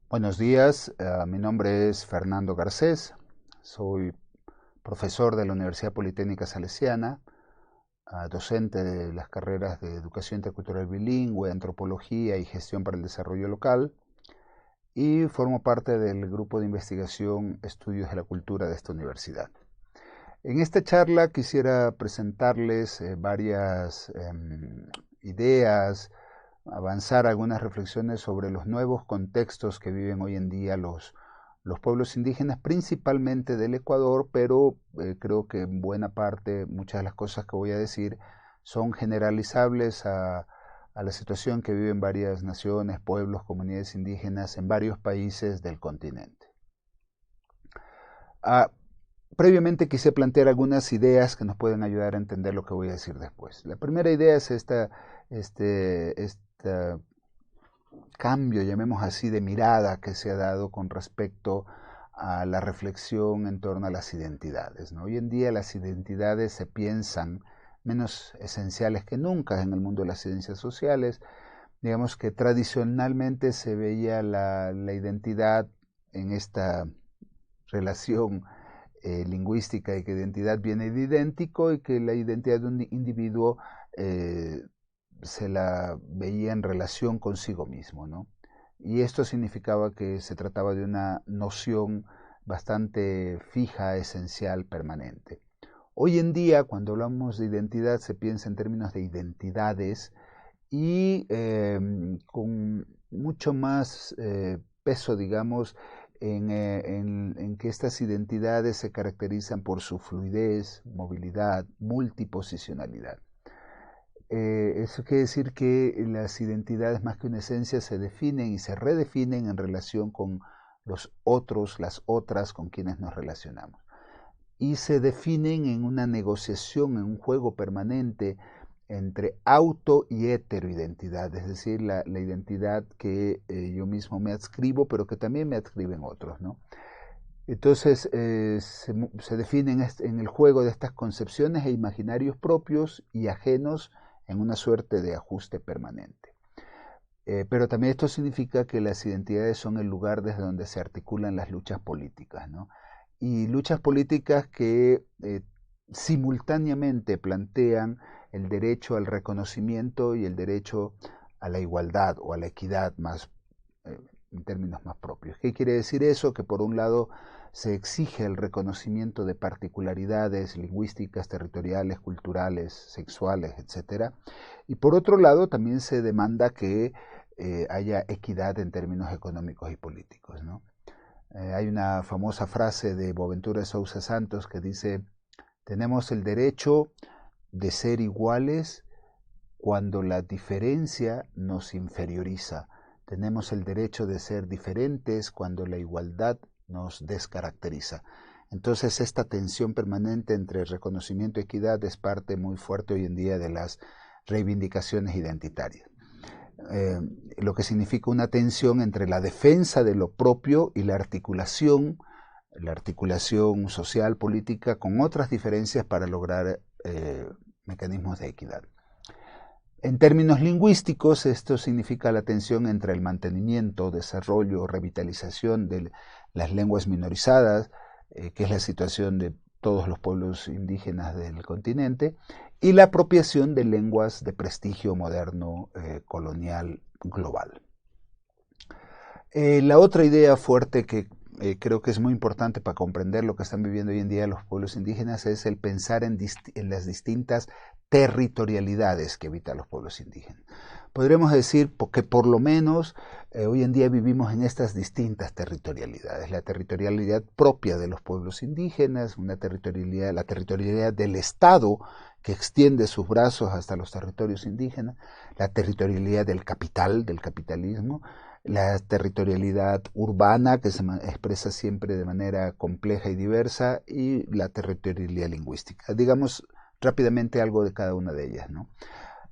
Buenos días, mi nombre es Fernando Garcés, soy profesor de la Universidad Politécnica Salesiana, docente de las carreras de Educación Intercultural Bilingüe, Antropología y Gestión para el Desarrollo Local, y formo parte del grupo de investigación Estudios de la Cultura de esta universidad. En esta charla quisiera presentarles varias ideas, avanzar algunas reflexiones sobre los nuevos contextos que viven hoy en día los pueblos indígenas, principalmente del Ecuador, pero creo que en buena parte muchas de las cosas que voy a decir son generalizables a la situación que viven varias naciones, pueblos, comunidades indígenas en varios países del continente. Ah, Previamente quise plantear algunas ideas que nos pueden ayudar a entender lo que voy a decir después. La primera idea es este cambio, llamemos así, de mirada que se ha dado con respecto a la reflexión en torno a las identidades, ¿no? Hoy en día las identidades se piensan menos esenciales que nunca en el mundo de las ciencias sociales. Digamos que tradicionalmente se veía la identidad en esta relación lingüística y que identidad viene de idéntico y que la identidad de un individuo se la veía en relación consigo mismo, ¿no? Y esto significaba que se trataba de una noción bastante fija, esencial, permanente. Hoy en día, cuando hablamos de identidad, se piensa en términos de identidades y con mucho más peso, digamos, en que estas identidades se caracterizan por su fluidez, movilidad, multiposicionalidad. Eso quiere decir que las identidades, más que una esencia, se definen y se redefinen en relación con los otros, las otras con quienes nos relacionamos. Y se definen en una negociación, en un juego permanente entre auto y heteroidentidad, es decir, la identidad que yo mismo me adscribo, pero que también me adscriben otros, ¿no? Entonces se definen en el juego de estas concepciones e imaginarios propios y ajenos en una suerte de ajuste permanente. Pero también esto significa que las identidades son el lugar desde donde se articulan las luchas políticas, ¿no? Y luchas políticas que simultáneamente plantean el derecho al reconocimiento y el derecho a la igualdad o a la equidad más en términos más propios. ¿Qué quiere decir eso? Que por un lado se exige el reconocimiento de particularidades lingüísticas, territoriales, culturales, sexuales, etcétera, y por otro lado también se demanda que haya equidad en términos económicos y políticos, ¿no? Hay una famosa frase de Boaventura de Sousa Santos que dice: tenemos el derecho de ser iguales cuando la diferencia nos inferioriza. Tenemos el derecho de ser diferentes cuando la igualdad nos descaracteriza. Entonces esta tensión permanente entre reconocimiento y equidad es parte muy fuerte hoy en día de las reivindicaciones identitarias. Lo que significa una tensión entre la defensa de lo propio y la articulación social, política, con otras diferencias para lograr mecanismos de equidad. En términos lingüísticos, esto significa la tensión entre el mantenimiento, desarrollo, revitalización de las lenguas minorizadas, que es la situación de todos los pueblos indígenas del continente, y la apropiación de lenguas de prestigio moderno, colonial, global. La otra idea fuerte que creo que es muy importante para comprender lo que están viviendo hoy en día los pueblos indígenas es el pensar en las distintas territorialidades que habitan los pueblos indígenas. Podríamos decir que por lo menos hoy en día vivimos en estas distintas territorialidades. La territorialidad propia de los pueblos indígenas, la territorialidad del Estado que extiende sus brazos hasta los territorios indígenas, la territorialidad del capital, del capitalismo, la territorialidad urbana, que se expresa siempre de manera compleja y diversa, y la territorialidad lingüística. Digamos rápidamente algo de cada una de ellas, ¿no?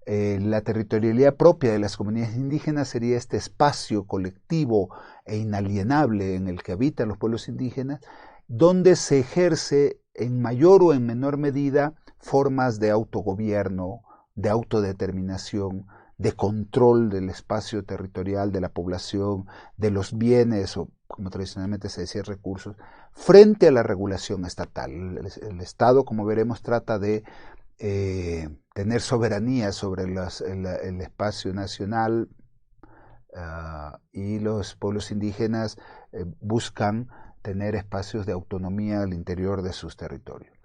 La territorialidad propia de las comunidades indígenas sería este espacio colectivo e inalienable en el que habitan los pueblos indígenas, donde se ejerce en mayor o en menor medida formas de autogobierno, de autodeterminación, de control del espacio territorial, de la población, de los bienes, o como tradicionalmente se decía, recursos, frente a la regulación estatal. El Estado, como veremos, trata de tener soberanía sobre el espacio nacional, y los pueblos indígenas buscan tener espacios de autonomía al interior de sus territorios.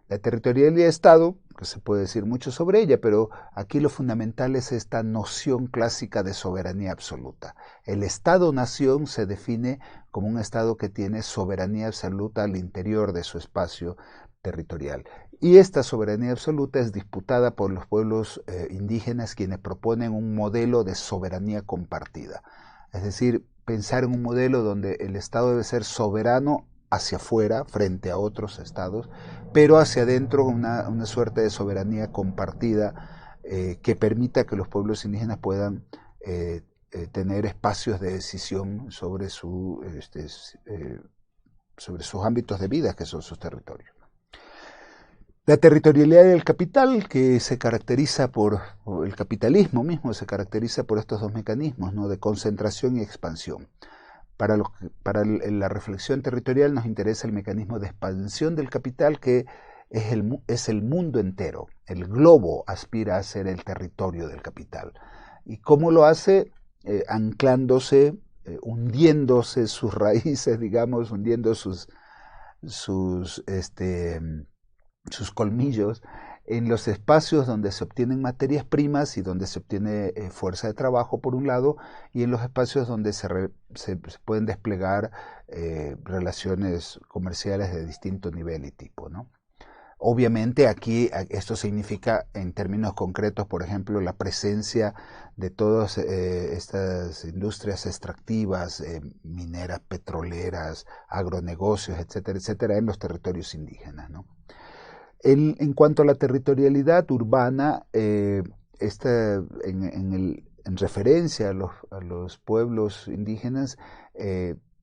La territorialidad de Estado, que se puede decir mucho sobre ella, pero aquí lo fundamental es esta noción clásica de soberanía absoluta. El Estado-nación se define como un Estado que tiene soberanía absoluta al interior de su espacio territorial. Y esta soberanía absoluta es disputada por los pueblos indígenas, quienes proponen un modelo de soberanía compartida. Es decir, pensar en un modelo donde el Estado debe ser soberano hacia afuera, frente a otros estados, pero hacia adentro una suerte de soberanía compartida que permita que los pueblos indígenas puedan tener espacios de decisión sobre sus ámbitos de vida, que son sus territorios. La territorialidad del capital, que se caracteriza por el capitalismo mismo, se caracteriza por estos dos mecanismos, ¿no?, de concentración y expansión. Para la reflexión territorial nos interesa el mecanismo de expansión del capital, que es el mundo entero. El globo aspira a ser el territorio del capital. ¿Y cómo lo hace? Anclándose, hundiéndose sus raíces, digamos, hundiendo sus colmillos en los espacios donde se obtienen materias primas y donde se obtiene fuerza de trabajo, por un lado, y en los espacios donde se pueden desplegar relaciones comerciales de distinto nivel y tipo, ¿no? Obviamente aquí esto significa, en términos concretos, por ejemplo, la presencia de todas estas industrias extractivas, mineras, petroleras, agronegocios, etcétera, etcétera, en los territorios indígenas, ¿no? En cuanto a la territorialidad urbana, en referencia a los pueblos indígenas,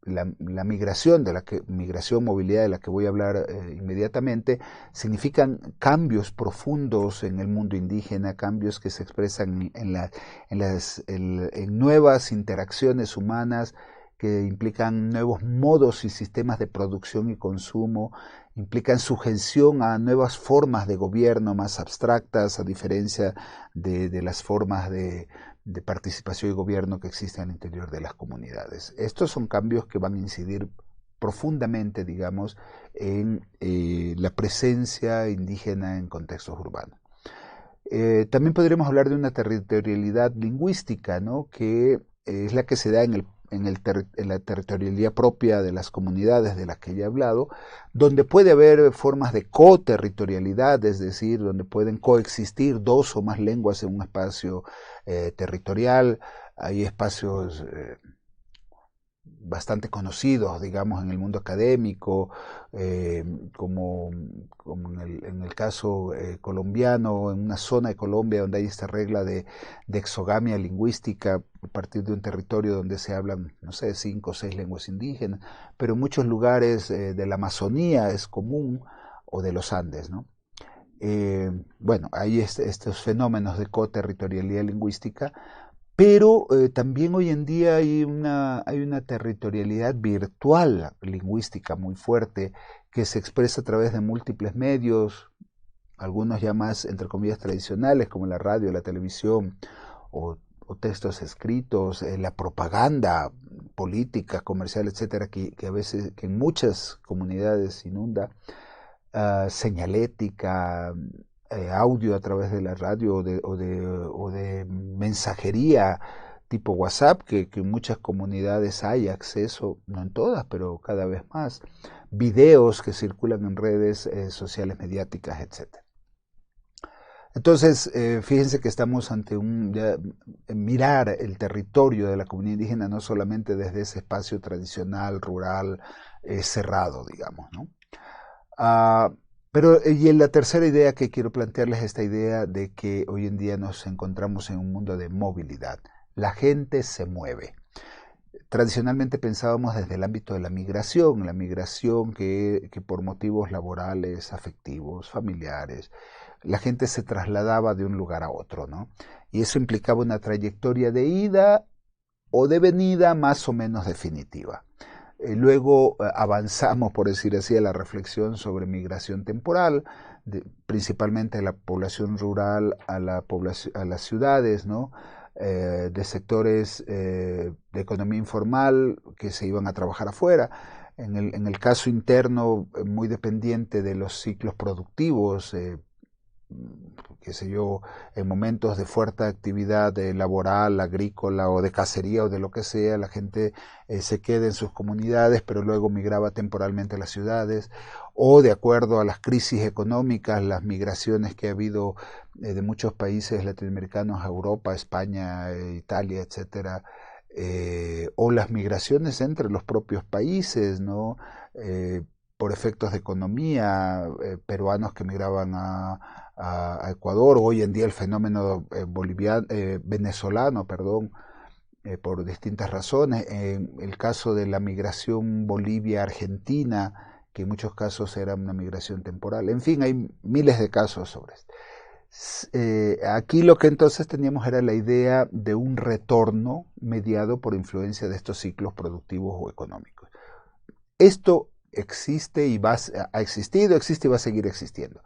la migración, movilidad de la que voy a hablar inmediatamente, significan cambios profundos en el mundo indígena, cambios que se expresan en nuevas interacciones humanas, que implican nuevos modos y sistemas de producción y consumo, implican sujeción a nuevas formas de gobierno más abstractas, a diferencia de las formas de participación y gobierno que existen al interior de las comunidades. Estos son cambios que van a incidir profundamente, digamos, en la presencia indígena en contextos urbanos. También podríamos hablar de una territorialidad lingüística, ¿no?, que es la que se da en la territorialidad propia de las comunidades de las que ya he hablado, donde puede haber formas de coterritorialidad, es decir, donde pueden coexistir dos o más lenguas en un espacio territorial. Hay espacios bastante conocidos, digamos, en el mundo académico, como en el caso colombiano, en una zona de Colombia donde hay esta regla de exogamia lingüística a partir de un territorio donde se hablan, no sé, 5 o 6 lenguas indígenas, pero en muchos lugares de la Amazonía es común, o de los Andes, ¿no? Bueno, hay estos fenómenos de coterritorialidad lingüística, pero también hoy en día hay una territorialidad virtual lingüística muy fuerte, que se expresa a través de múltiples medios, algunos ya más, entre comillas, tradicionales, como la radio, la televisión, o textos escritos, la propaganda política, comercial, etcétera, que a veces, que en muchas comunidades inunda, señalética, audio a través de la radio o de mensajería tipo WhatsApp, que en muchas comunidades hay acceso, no en todas, pero cada vez más, videos que circulan en redes sociales, mediáticas, etcétera. Entonces, fíjense que estamos ante mirar el territorio de la comunidad indígena no solamente desde ese espacio tradicional, rural, cerrado, digamos, ¿no? Pero y en la tercera idea que quiero plantearles es esta idea de que hoy en día nos encontramos en un mundo de movilidad. La gente se mueve. Tradicionalmente pensábamos desde el ámbito de la migración que por motivos laborales, afectivos, familiares, la gente se trasladaba de un lugar a otro, ¿no? Y eso implicaba una trayectoria de ida o de venida más o menos definitiva. Luego avanzamos, por decir así, a la reflexión sobre migración temporal, principalmente de la población rural a las ciudades, ¿no? De sectores de economía informal que se iban a trabajar afuera. En el caso interno, muy dependiente de los ciclos productivos, qué sé yo, en momentos de fuerte actividad laboral, agrícola o de cacería o de lo que sea, la gente se queda en sus comunidades, pero luego migraba temporalmente a las ciudades, o de acuerdo a las crisis económicas, las migraciones que ha habido de muchos países latinoamericanos a Europa, España, Italia, etcétera, o las migraciones entre los propios países, ¿no? Por efectos de economía, peruanos que migraban a Ecuador, hoy en día el fenómeno venezolano, perdón, por distintas razones, en el caso de la migración Bolivia-Argentina, que en muchos casos era una migración temporal, en fin, hay miles de casos sobre esto. Aquí lo que entonces teníamos era la idea de un retorno mediado por influencia de estos ciclos productivos o económicos. Esto existe y ha existido, existe y va a seguir existiendo.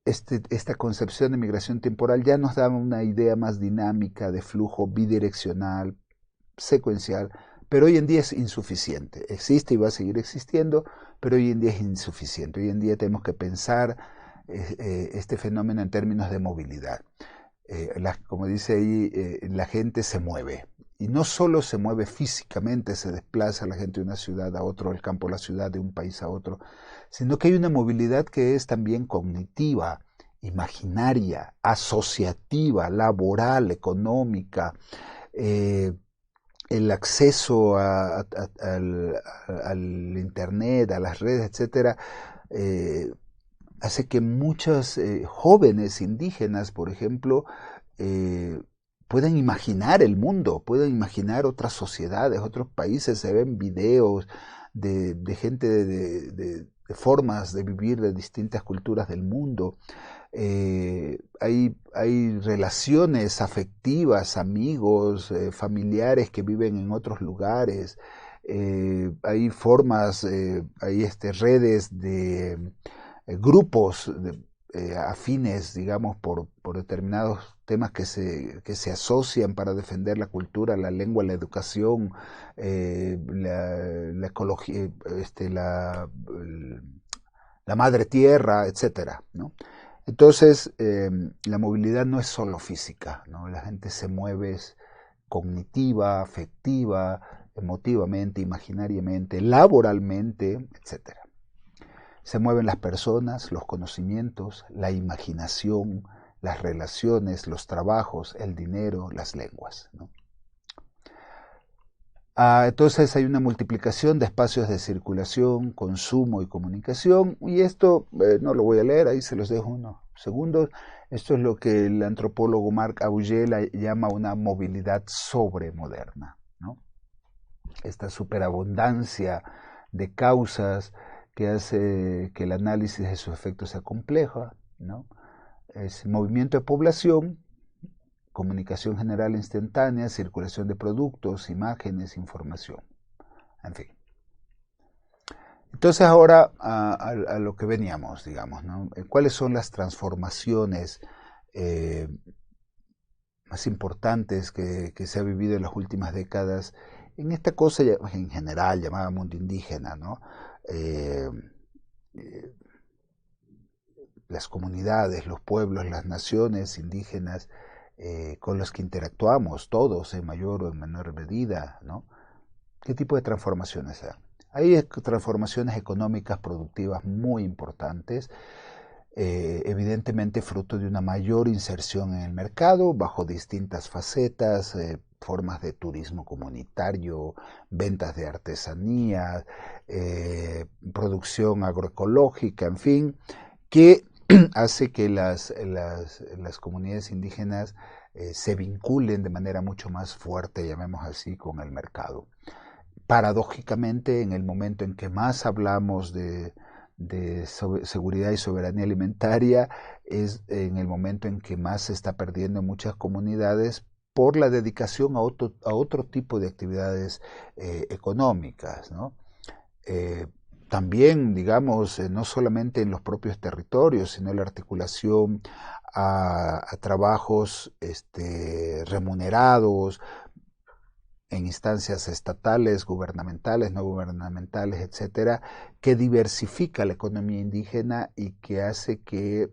Esta concepción de migración temporal ya nos da una idea más dinámica de flujo bidireccional, secuencial, pero hoy en día es insuficiente. Existe y va a seguir existiendo, pero hoy en día es insuficiente. Hoy en día tenemos que pensar este fenómeno en términos de movilidad. Como dice ahí, la gente se mueve. Y no solo se mueve físicamente, se desplaza la gente de una ciudad a otra, del campo a la ciudad, de un país a otro, sino que hay una movilidad que es también cognitiva, imaginaria, asociativa, laboral, económica, el acceso al Internet, a las redes, etcétera, hace que muchos jóvenes indígenas, por ejemplo, puedan imaginar el mundo, puedan imaginar otras sociedades, otros países, se ven videos de gente de formas de vivir de distintas culturas del mundo. Hay relaciones afectivas, amigos, familiares que viven en otros lugares. Hay formas, hay redes de grupos afines, digamos, por determinados temas que se asocian para defender la cultura, la lengua, la educación, la ecología, la madre tierra, etcétera, ¿no? Entonces, la movilidad no es solo física, ¿no? La gente se mueve cognitiva, afectiva, emotivamente, imaginariamente, laboralmente, etcétera. Se mueven las personas, los conocimientos, la imaginación, las relaciones, los trabajos, el dinero, las lenguas, ¿no? Entonces hay una multiplicación de espacios de circulación, consumo y comunicación, y esto no lo voy a leer, ahí se los dejo unos segundos. Esto es lo que el antropólogo Marc Augé llama una movilidad sobremoderna, ¿no? Esta superabundancia de causas que hace que el análisis de sus efectos sea compleja, ¿no? Es movimiento de población, comunicación general instantánea, circulación de productos, imágenes, información, en fin. Entonces ahora a lo que veníamos, digamos, ¿no? ¿Cuáles son las transformaciones más importantes que se ha vivido en las últimas décadas en esta cosa en general llamada mundo indígena, ¿no? Las comunidades, los pueblos, las naciones indígenas con los que interactuamos todos en mayor o en menor medida, ¿no? ¿Qué tipo de transformaciones hay? Hay transformaciones económicas productivas muy importantes, evidentemente fruto de una mayor inserción en el mercado bajo distintas facetas, formas de turismo comunitario, ventas de artesanía, producción agroecológica, en fin, que hace que las comunidades indígenas se vinculen de manera mucho más fuerte, llamemos así, con el mercado. Paradójicamente, en el momento en que más hablamos de seguridad y soberanía alimentaria es en el momento en que más se está perdiendo en muchas comunidades por la dedicación a otro tipo de actividades económicas, ¿no? También, digamos, no solamente en los propios territorios, sino la articulación a trabajos remunerados en instancias estatales, gubernamentales, no gubernamentales, etcétera, que diversifica la economía indígena y que hace que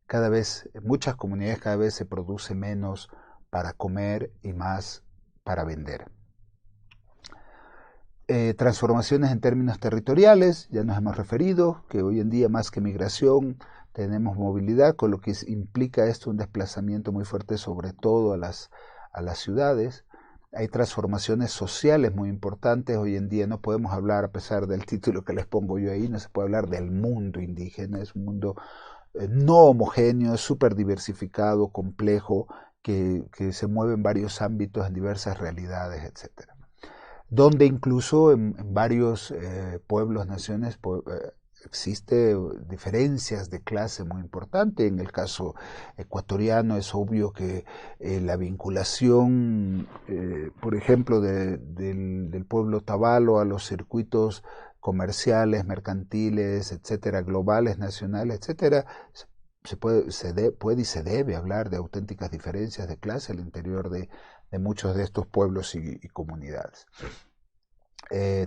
cada vez, en muchas comunidades cada vez se produce menos para comer y más para vender. Transformaciones en términos territoriales, ya nos hemos referido, que hoy en día más que migración tenemos movilidad, con lo que implica esto un desplazamiento muy fuerte sobre todo a las ciudades. Hay transformaciones sociales muy importantes, hoy en día no podemos hablar, a pesar del título que les pongo yo ahí, no se puede hablar del mundo indígena, es un mundo no homogéneo, súper diversificado, complejo, que se mueve en varios ámbitos, en diversas realidades, etcétera. Donde incluso en varios pueblos, naciones, existe diferencias de clase muy importante. En el caso ecuatoriano es obvio que la vinculación, por ejemplo, del pueblo tabalo a los circuitos comerciales, mercantiles, etcétera, globales, nacionales, etcétera, puede y se debe hablar de auténticas diferencias de clase al interior de muchos de estos pueblos y comunidades.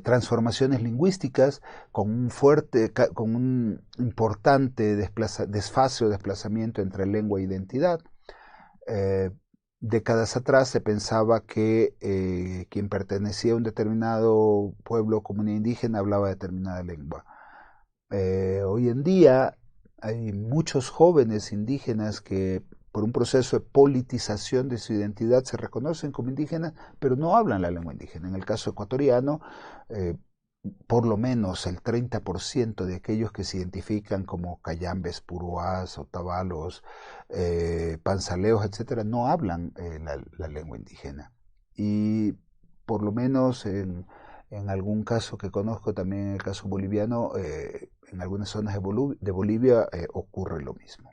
Transformaciones lingüísticas con un importante desfase o desplazamiento entre lengua e identidad. Décadas atrás se pensaba que quien pertenecía a un determinado pueblo o comunidad indígena hablaba determinada lengua. Hoy en día hay muchos jóvenes indígenas que por un proceso de politización de su identidad se reconocen como indígenas, pero no hablan la lengua indígena. En el caso ecuatoriano, por lo menos el 30% de aquellos que se identifican como cayambes, puruás, otavalos, panzaleos, etcétera, no hablan la lengua indígena. Y por lo menos en algún caso que conozco, también en el caso boliviano, en algunas zonas de Bolivia ocurre lo mismo.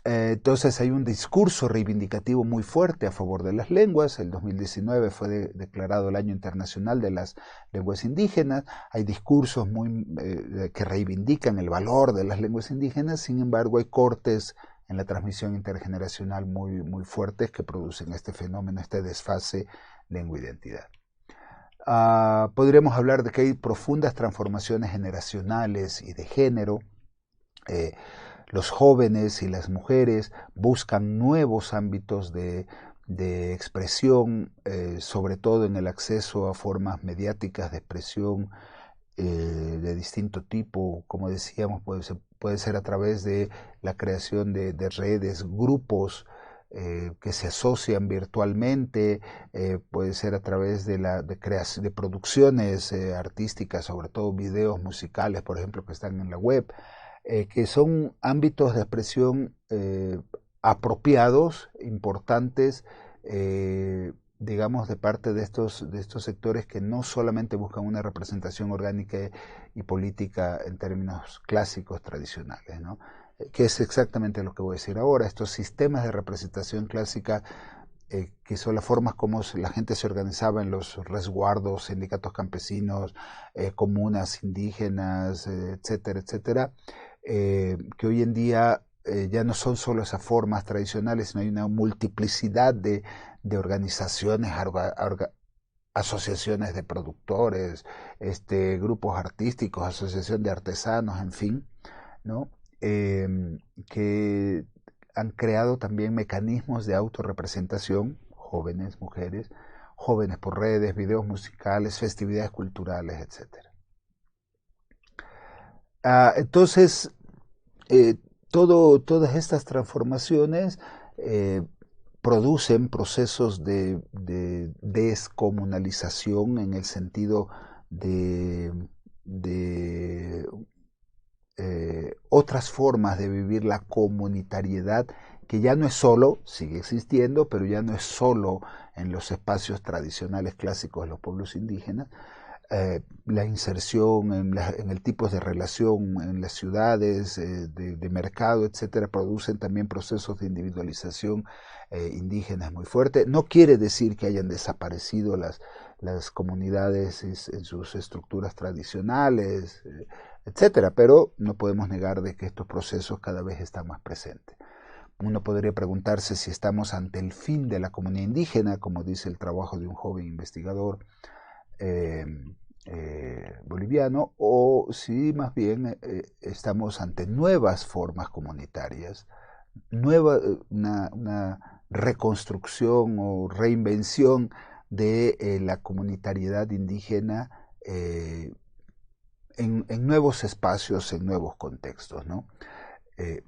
Entonces hay un discurso reivindicativo muy fuerte a favor de las lenguas. El 2019 fue declarado el Año Internacional de las Lenguas Indígenas. Hay discursos que reivindican el valor de las lenguas indígenas. Sin embargo, hay cortes en la transmisión intergeneracional muy fuertes que producen este fenómeno, este desfase lengua-identidad. Podríamos hablar de que hay profundas transformaciones generacionales y de género. Los jóvenes y las mujeres buscan nuevos ámbitos de expresión, sobre todo en el acceso a formas mediáticas de expresión de distinto tipo. Como decíamos, puede ser a través de la creación de redes, grupos que se asocian virtualmente, puede ser a través de creación de producciones artísticas, sobre todo videos musicales, por ejemplo, que están en la web. Que son ámbitos de expresión apropiados, importantes, digamos, de parte de estos sectores que no solamente buscan una representación orgánica y política en términos clásicos, tradicionales, ¿no? Que es exactamente lo que voy a decir ahora. Estos sistemas de representación clásica, que son las formas como la gente se organizaba en los resguardos, sindicatos campesinos, comunas indígenas, etcétera, etcétera, que hoy en día ya no son solo esas formas tradicionales, sino hay una multiplicidad de organizaciones, asociaciones de productores, grupos artísticos, asociación de artesanos, en fin, ¿no? Que han creado también mecanismos de autorrepresentación, jóvenes, mujeres, jóvenes por redes, videos musicales, festividades culturales, etc. Entonces, todas estas transformaciones producen procesos de descomunalización en el sentido de otras formas de vivir la comunitariedad, que ya no es solo, sigue existiendo, pero ya no es solo en los espacios tradicionales clásicos de los pueblos indígenas, la inserción en el tipo de relación en las ciudades, de mercado, etcétera, producen también procesos de individualización indígenas muy fuertes. No quiere decir que hayan desaparecido las comunidades en sus estructuras tradicionales, etcétera, pero no podemos negar de que estos procesos cada vez están más presentes. Uno podría preguntarse si estamos ante el fin de la comunidad indígena, como dice el trabajo de un joven investigador boliviano, o si más bien estamos ante nuevas formas comunitarias, una reconstrucción o reinvención de la comunitariedad indígena en nuevos espacios, en nuevos contextos, ¿no?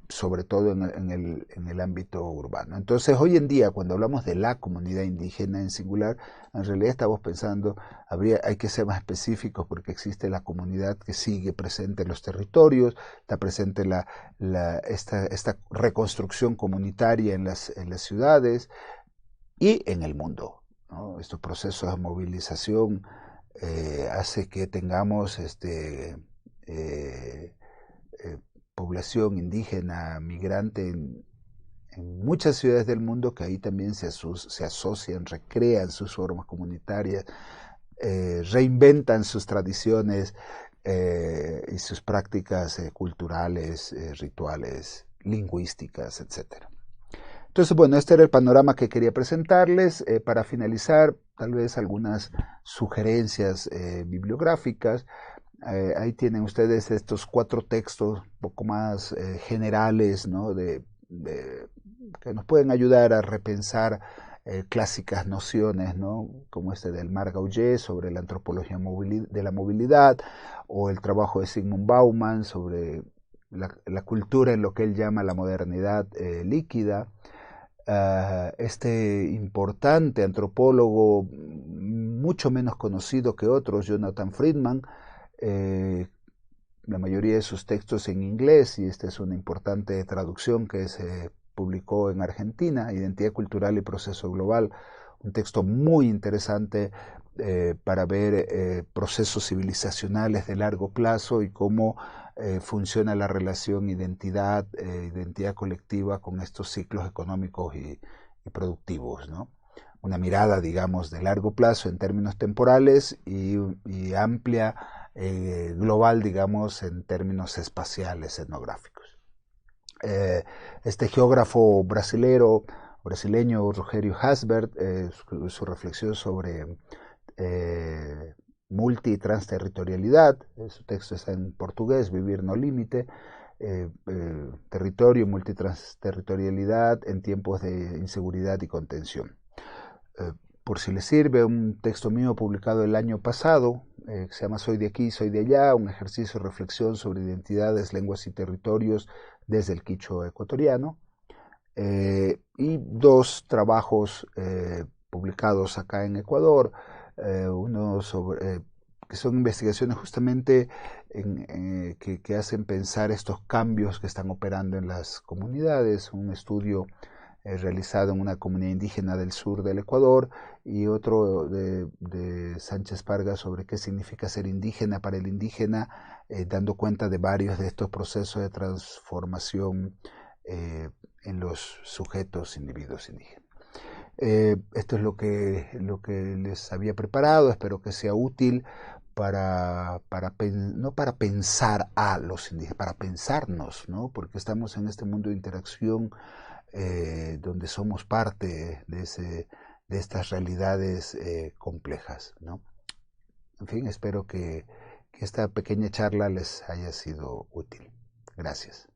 Sobre todo en el ámbito urbano. Entonces, hoy en día, cuando hablamos de la comunidad indígena en singular, en realidad estamos pensando, hay que ser más específicos porque existe la comunidad que sigue presente en los territorios, está presente esta reconstrucción comunitaria en las ciudades y en el mundo, ¿no? Estos procesos de movilización hace que tengamos población indígena, migrante en muchas ciudades del mundo que ahí también se asocian, recrean sus formas comunitarias, reinventan sus tradiciones y sus prácticas culturales, rituales, lingüísticas, etc. Entonces, bueno, este era el panorama que quería presentarles. Para finalizar, tal vez algunas sugerencias bibliográficas. Ahí tienen ustedes estos 4 textos un poco más generales, ¿no? Que nos pueden ayudar a repensar clásicas nociones, ¿no? Como este del Marc Augé sobre la antropología de la movilidad, o el trabajo de Zygmunt Bauman sobre la cultura en lo que él llama la modernidad líquida. Este importante antropólogo, mucho menos conocido que otros, Jonathan Friedman, la mayoría de sus textos en inglés, y esta es una importante traducción que se publicó en Argentina, Identidad Cultural y Proceso Global, un texto muy interesante para ver procesos civilizacionales de largo plazo y cómo funciona la relación identidad colectiva con estos ciclos económicos y productivos, ¿no? Una mirada, digamos, de largo plazo en términos temporales y amplia, global, digamos, en términos espaciales, etnográficos. Este geógrafo brasileño Rogério Hasbert, su reflexión sobre multi y transterritorialidad, su texto está en portugués, Vivir no límite, territorio, multitransterritorialidad en tiempos de inseguridad y contención. Por si les sirve, un texto mío publicado el año pasado, que se llama Soy de aquí, soy de allá, un ejercicio de reflexión sobre identidades, lenguas y territorios desde el quichua ecuatoriano, y 2 trabajos publicados acá en Ecuador, uno sobre, que son investigaciones justamente que hacen pensar estos cambios que están operando en las comunidades, un estudio realizado en una comunidad indígena del sur del Ecuador y otro de Sánchez Parga sobre qué significa ser indígena para el indígena, dando cuenta de varios de estos procesos de transformación en los sujetos, individuos indígenas. Esto es lo que les había preparado, espero que sea útil no para pensar a los indígenas, para pensarnos, ¿no? Porque estamos en este mundo de interacción donde somos parte de estas realidades complejas, ¿no? En fin, espero que esta pequeña charla les haya sido útil. Gracias.